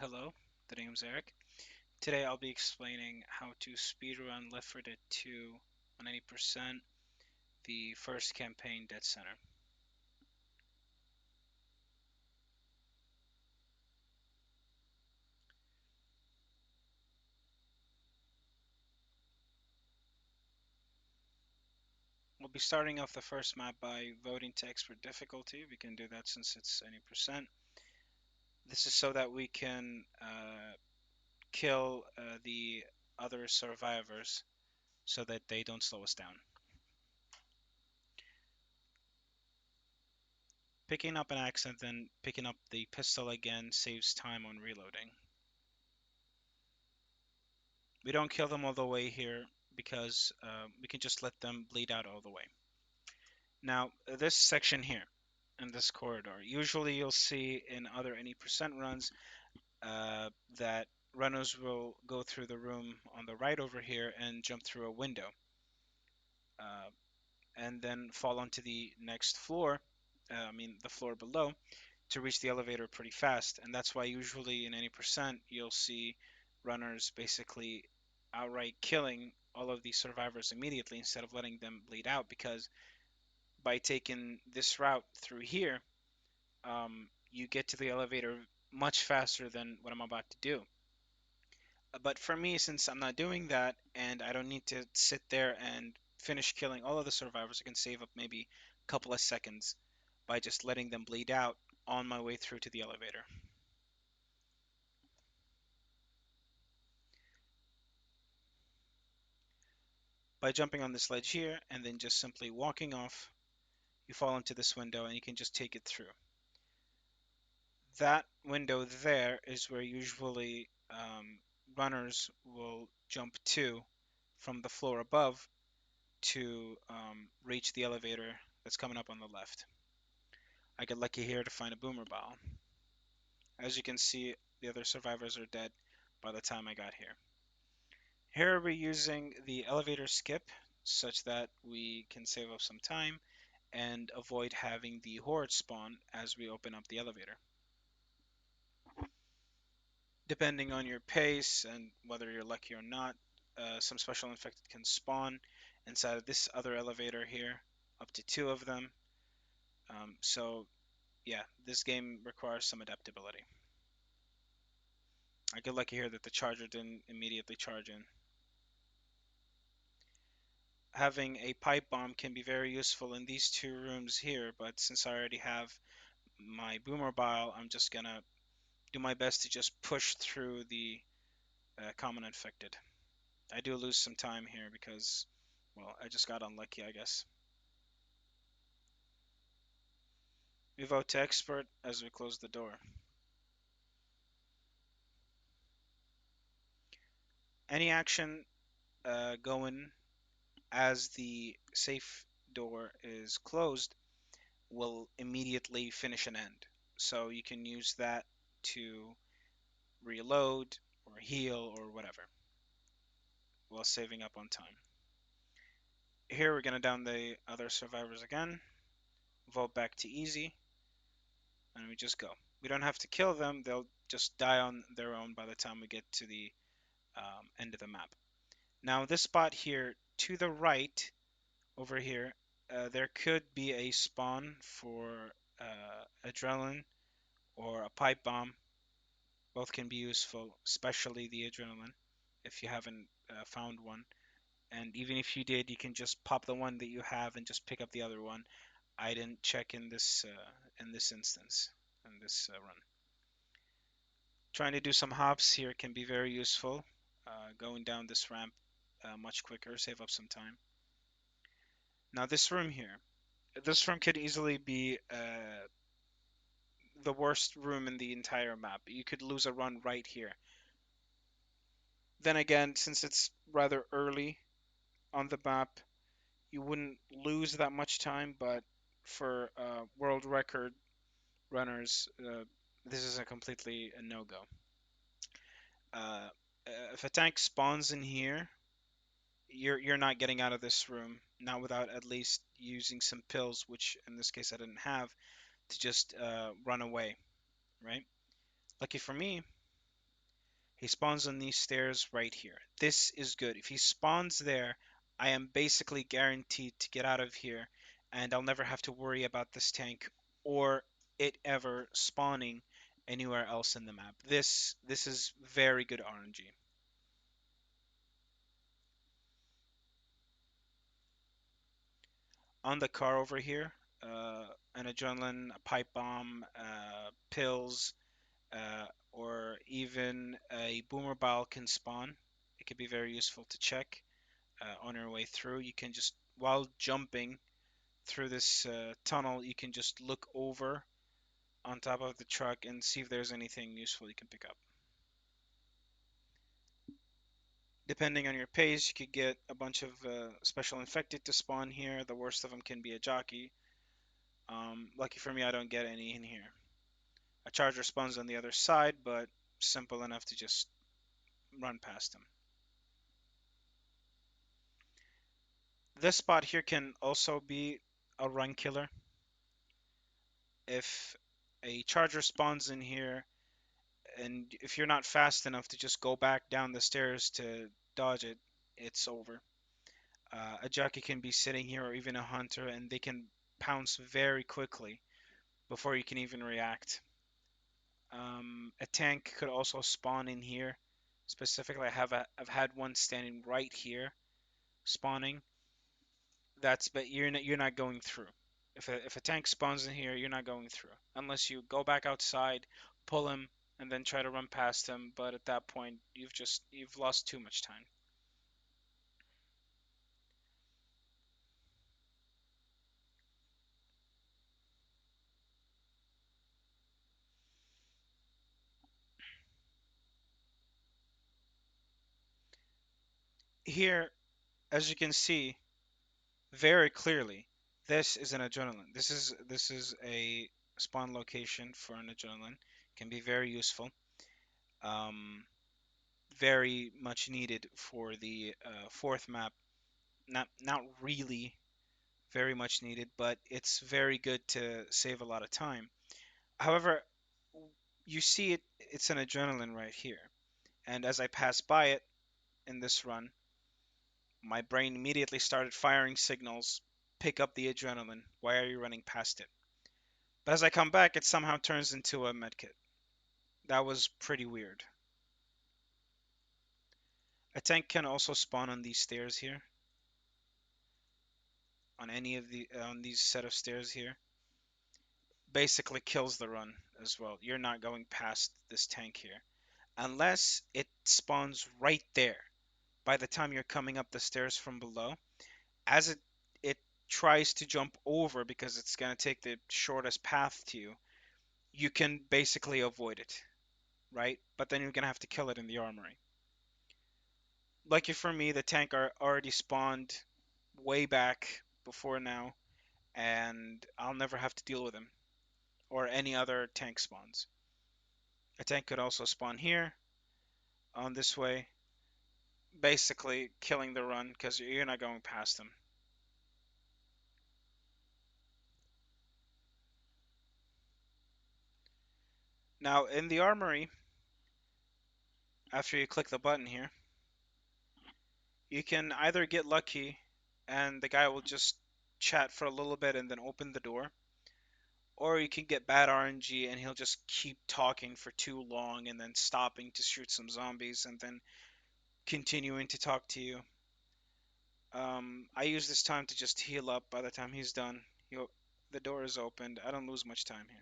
Hello, the name's Eric. Today I'll be explaining how to speedrun L4D2 2 on 80%, the first campaign Dead Center. We'll be starting off the first map by voting to expert difficulty. We can do that since it's 80%. This is so that we can kill the other survivors so that they don't slow us down. Picking up an axe and then picking up the pistol again saves time on reloading. We don't kill them all the way here because we can just let them bleed out all the way. Now, this section here in this corridor, usually you'll see in other any percent runs that runners will go through the room on the right over here and jump through a window uh, and then fall onto the next floor, the floor below, to reach the elevator pretty fast. And that's why usually in any percent you'll see runners basically outright killing all of these survivors immediately instead of letting them bleed out, because by taking this route through here, you get to the elevator much faster than what I'm about to do. But for me, since I'm not doing that and I don't need to sit there and finish killing all of the survivors, I can save up maybe a couple of seconds by just letting them bleed out on my way through to the elevator. By jumping on this ledge here and then just simply walking off, you fall into this window and you can just take it through. That window there is where usually runners will jump to from the floor above to reach the elevator that's coming up on the left. I get lucky here to find a boomer bile. As you can see, the other survivors are dead by the time I got here. Here we're using the elevator skip such that we can save up some time and avoid having the horde spawn as we open up the elevator. Depending on your pace and whether you're lucky or not, some special infected can spawn inside of this other elevator here, up to 2 of them. So yeah, this game requires some adaptability. I get lucky here that the charger didn't immediately charge in. Having a pipe bomb can be very useful in these 2 rooms here, but since I already have my boomer bile, I'm just gonna do my best to just push through the common infected. I do lose some time here because, well, I just got unlucky, I guess. We vote to expert as we close the door. Any action going as the safe door is closed will immediately finish an end. So you can use that to reload or heal or whatever while saving up on time. Here we're going to down the other survivors again, vote back to easy, and we just go. We don't have to kill them, they'll just die on their own by the time we get to the end of the map. Now this spot here to the right over here, there could be a spawn for adrenaline or a pipe bomb. Both can be useful, especially the adrenaline if you haven't found one. And even if you did, you can just pop the one that you have and just pick up the other one. I didn't check in this instance, in this run. Trying to do some hops here can be very useful. Going down this ramp much quicker, save up some time. Now this room could easily be the worst room in the entire map. You could lose a run right here. Then again, since it's rather early on the map, you wouldn't lose that much time, but for world record runners, this is a completely a no-go. Uh, if a tank spawns in here, you're not getting out of this room, not without at least using some pills, which in this case I didn't have, to just run away, right? Lucky for me, He spawns on these stairs right here. This is good. If he spawns there, I am basically guaranteed to get out of here, and I'll never have to worry about this tank or it ever spawning anywhere else in the map. This is very good RNG. On the car over here, an adrenaline, a pipe bomb, pills, or even a boomer bile can spawn. It could be very useful to check on your way through. You can just, while jumping through this tunnel, you can just look over on top of the truck and see if there's anything useful you can pick up. Depending on your pace, you could get a bunch of special infected to spawn here. The worst of them can be a jockey. Lucky for me, I don't get any in here. A charger spawns on the other side, but simple enough to just run past them. This spot here can also be a run killer. If a charger spawns in here, and if you're not fast enough to just go back down the stairs to dodge it, it's over. A jockey can be sitting here, or even a hunter, and they can pounce very quickly before you can even react. A tank could also spawn in here. Specifically, I've had one standing right here, spawning. But you're not going through. If a tank spawns in here, you're not going through unless you go back outside, pull him, and then try to run past him. But at that point, you've lost too much time. Here, as you can see very clearly, this is an adrenaline. This is a spawn location for an adrenaline. Can be very useful. Um, very much needed for the fourth map. Not really very much needed, but it's very good to save a lot of time. However, you see it's an adrenaline right here. And as I passed by it in this run, my brain immediately started firing signals, pick up the adrenaline. Why are you running past it? But as I come back, it somehow turns into a medkit. That was pretty weird. A tank can also spawn on these stairs here, on any of the on these set of stairs here. Basically kills the run as well. You're not going past this tank here unless it spawns right there by the time you're coming up the stairs from below. As it tries to jump over because it's going to take the shortest path to you, you can basically avoid it, right? But then you're going to have to kill it in the armory. Lucky for me, the tank are already spawned way back before now, and I'll never have to deal with him or any other tank spawns. A tank could also spawn here on this way, basically killing the run because you're not going past them. Now, in the armory, after you click the button here, you can either get lucky and the guy will just chat for a little bit and then open the door, or you can get bad RNG and he'll just keep talking for too long and then stopping to shoot some zombies and then continuing to talk to you. I use this time to just heal up. By the time he's done, the door is opened. I don't lose much time here.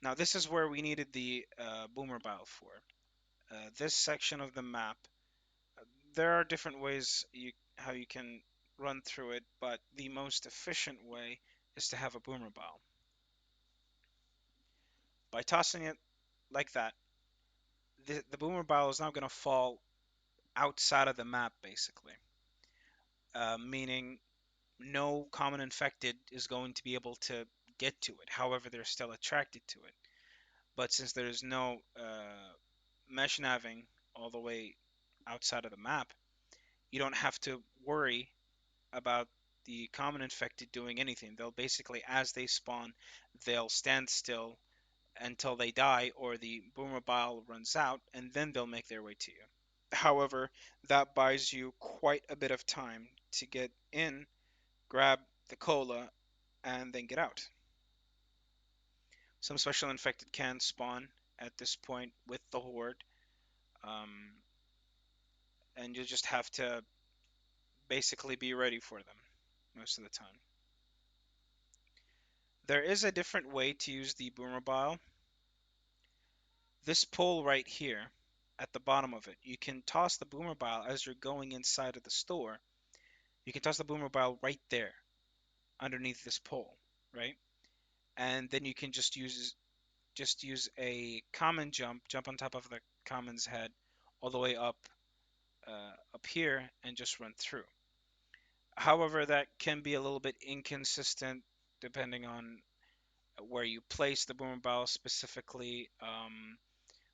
Now this is where we needed the boomer bile for. This section of the map, there are different ways how you can run through it, but the most efficient way is to have a boomer bile. By tossing it like that, the boomer bile is now going to fall outside of the map, basically, meaning no common infected is going to be able to get to it. However, they're still attracted to it. But since there is no mesh naving all the way outside of the map, you don't have to worry about the common infected doing anything. They'll basically, as they spawn, they'll stand still until they die or the boomer bile runs out, and then they'll make their way to you. However, that buys you quite a bit of time to get in, grab the cola, and then get out. Some special infected can spawn at this point with the horde, um, and you just have to basically be ready for them most of the time. There is a different way to use the boomer bile. This pole right here at the bottom of it, you can toss the boomer bile as you're going inside of the store. You can toss the boomer bile right there underneath this pole, right? And then you can just use a common jump on top of the common's head all the way up here and just run through. However, that can be a little bit inconsistent depending on where you place the boomer bile specifically,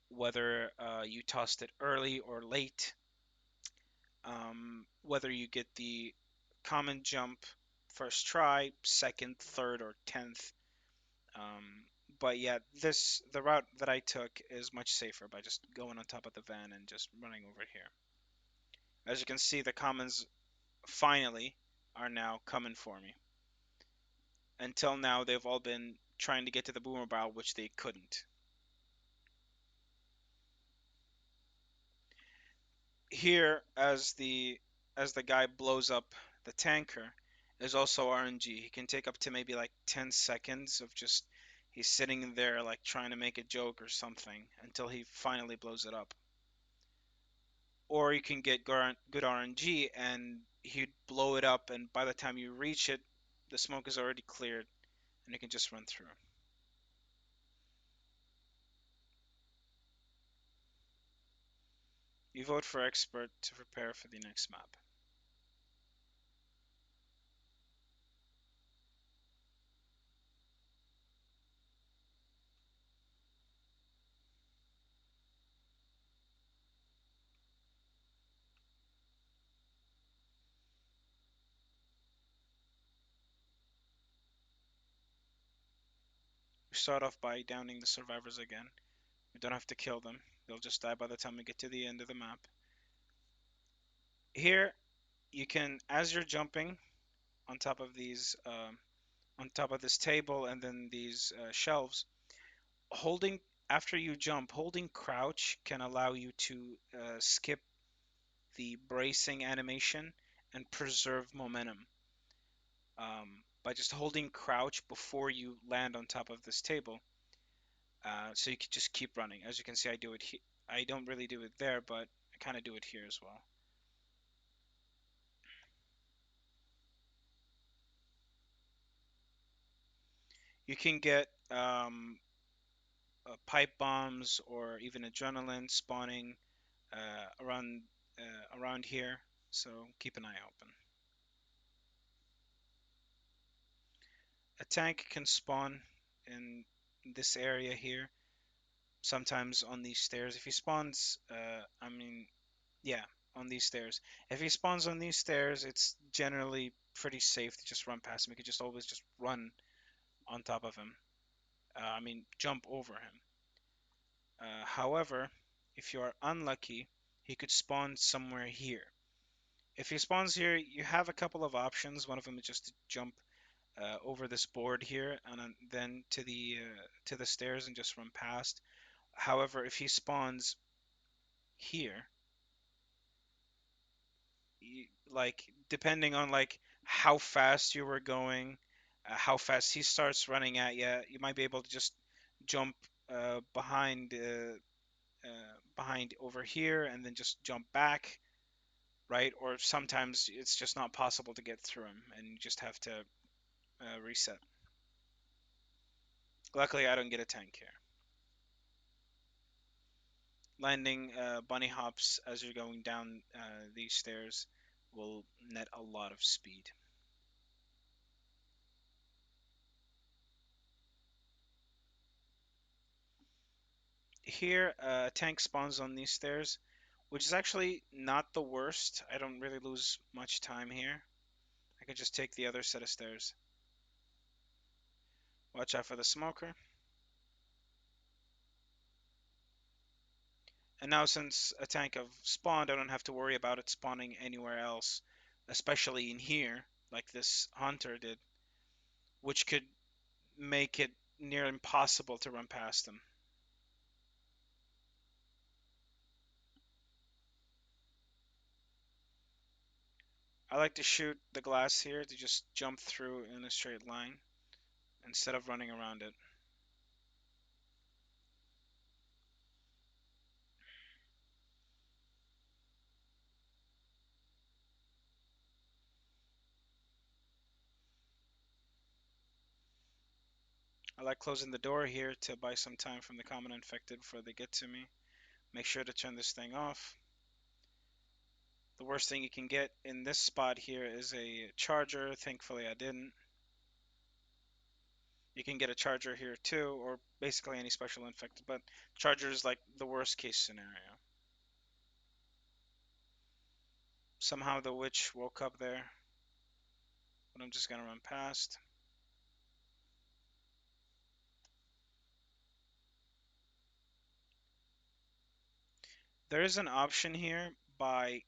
whether you tossed it early or late, whether you get the common jump first try, second, third, or 10th. But yeah, the route that I took is much safer by just going on top of the van and just running over here. As you can see, the commons finally are now coming for me. Until now, they've all been trying to get to the boomer barrel, which they couldn't. Here, as the guy blows up the tanker, is also RNG. He can take up to maybe like 10 seconds of just he's sitting there like trying to make a joke or something until he finally blows it up. Or you can get good RNG and he'd blow it up, and by the time you reach it, the smoke is already cleared and you can just run through. You vote for expert to prepare for the next map. We start off by downing the survivors again. We don't have to kill them. They'll just die by the time we get to the end of the map. Here, you can, as you're jumping on top of on top of this table and then these shelves, holding after you jump, holding crouch can allow you to skip the bracing animation and preserve momentum. By just holding crouch before you land on top of this table, so you can just keep running. As you can see, I do it. I don't really do it there, but I kind of do it here as well. You can get pipe bombs or even adrenaline spawning around here, so keep an eye open. A tank can spawn in this area here, sometimes on these stairs. If he spawns, I mean, yeah, on these stairs. If he spawns on these stairs, it's generally pretty safe to just run past him. You could just always just run on top of him. I mean, jump over him. However, if you are unlucky, he could spawn somewhere here. If he spawns here, you have a couple of options. One of them is just to jump over this board here and then to the stairs and just run past. However, if he spawns here, like depending on like how fast you were going, how fast he starts running at you, you might be able to just jump behind over here and then just jump back, right? Or sometimes it's just not possible to get through him and you just have to reset. Luckily, I don't get a tank here. Landing bunny hops as you're going down these stairs will net a lot of speed. Here, a tank spawns on these stairs, which is actually not the worst. I don't really lose much time here. I can just take the other set of stairs. Watch out for the smoker. And now since a tank have spawned, I don't have to worry about it spawning anywhere else, especially in here, like this hunter did, which could make it near impossible to run past them. I like to shoot the glass here to just jump through in a straight line instead of running around it. I like closing the door here to buy some time from the common infected before they get to me. Make sure to turn this thing off. The worst thing you can get in this spot here is a charger. Thankfully, I didn't. You can get a charger here too, or basically any special infected, but charger is like the worst case scenario. Somehow the witch woke up there, but I'm just gonna run past. There is an option here by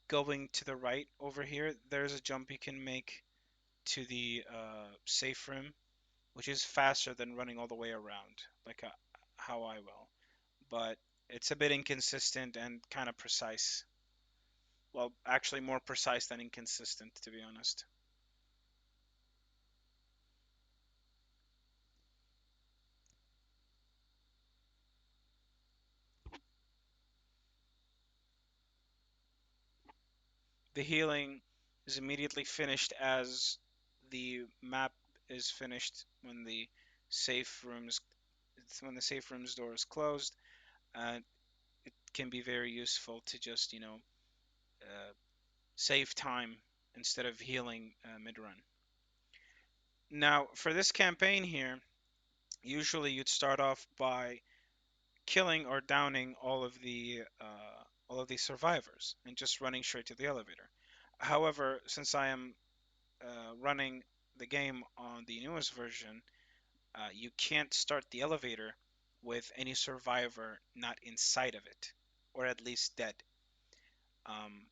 going to the right over here. There's a jump you can make to the safe room, which is faster than running all the way around, like how I will. But it's a bit inconsistent and kind of precise. Well, actually more precise than inconsistent, to be honest. The healing is immediately finished as the map is finished safe rooms when the safe rooms door is closed. It can be very useful to just uh, save time instead of healing mid run. Now for this campaign here, usually you'd start off by killing or downing all of these survivors and just running straight to the elevator. However, since I am running the game on the newest version, you can't start the elevator with any survivor not inside of it, or at least dead.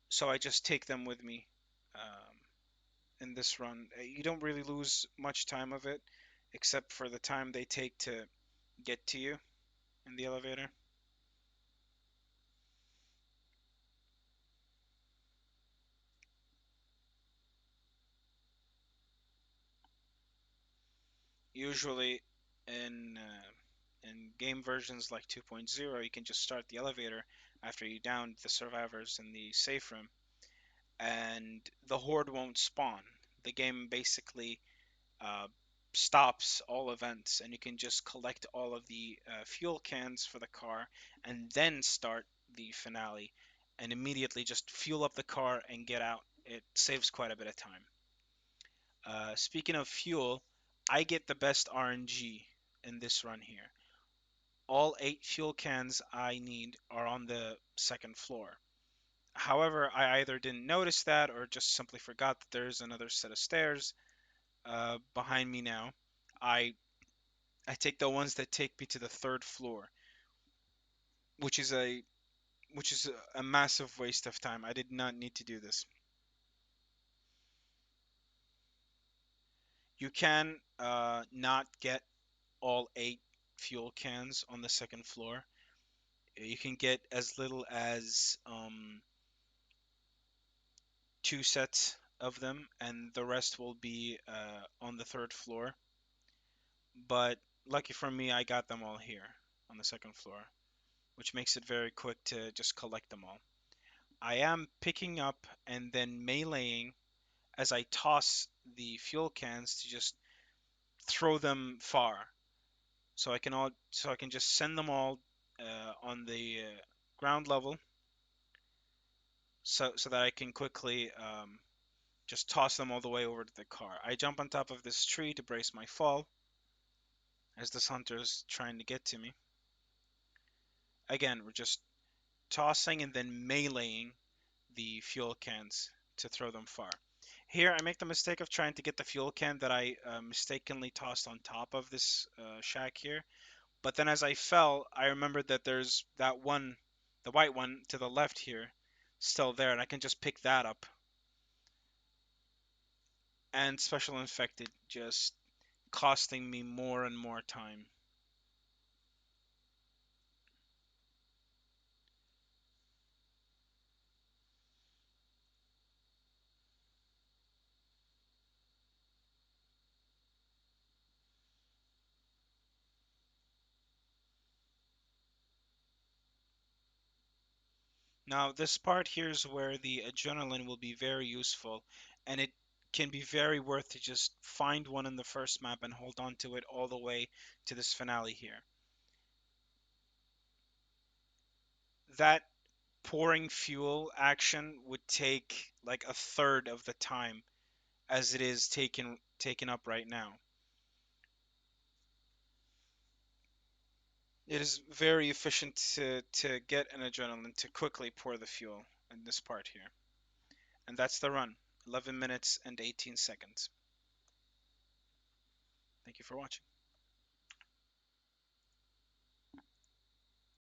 So I just take them with me in this run. You don't really lose much time of it, except for the time they take to get to you in the elevator. Usually, in game versions like 2.0, you can just start the elevator after you down the survivors in the safe room, and the horde won't spawn. The game basically uh, stops all events, and you can just collect all of the fuel cans for the car, and then start the finale, and immediately just fuel up the car and get out. It saves quite a bit of time. Speaking of fuel, I get the best RNG in this run here. All 8 fuel cans I need are on the second floor. However, I either didn't notice that or just simply forgot that there's another set of stairs behind me now. I I take the ones that take me to the third floor, which is a a massive waste of time. I did not need to do this. You can not get all 8 fuel cans on the second floor. You can get as little as 2 sets of them, and the rest will be on the third floor. But lucky for me, I got them all here on the second floor, which makes it very quick to just collect them all. I am picking up and then meleeing as I toss the fuel cans to just throw them far, so I can just send them all on the ground level, so that I can quickly just toss them all the way over to the car. I jump on top of this tree to brace my fall as this hunter's trying to get to me. Again, we're just tossing and then meleeing the fuel cans to throw them far. Here, I make the mistake of trying to get the fuel can that I mistakenly tossed on top of this shack here, But then as I fell, I remembered that there's that one, the white one to the left here, still there, and I can just pick that up. And special infected, just costing me more and more time. Now, this part here is where the adrenaline will be very useful, and it can be very worth to just find one in the first map and hold on to it all the way to this finale here. That pouring fuel action would take like a third of the time as it is taken up right now. It is very efficient to get an adrenaline to quickly pour the fuel in this part here. And that's the run. 11 minutes and 18 seconds. Thank you for watching.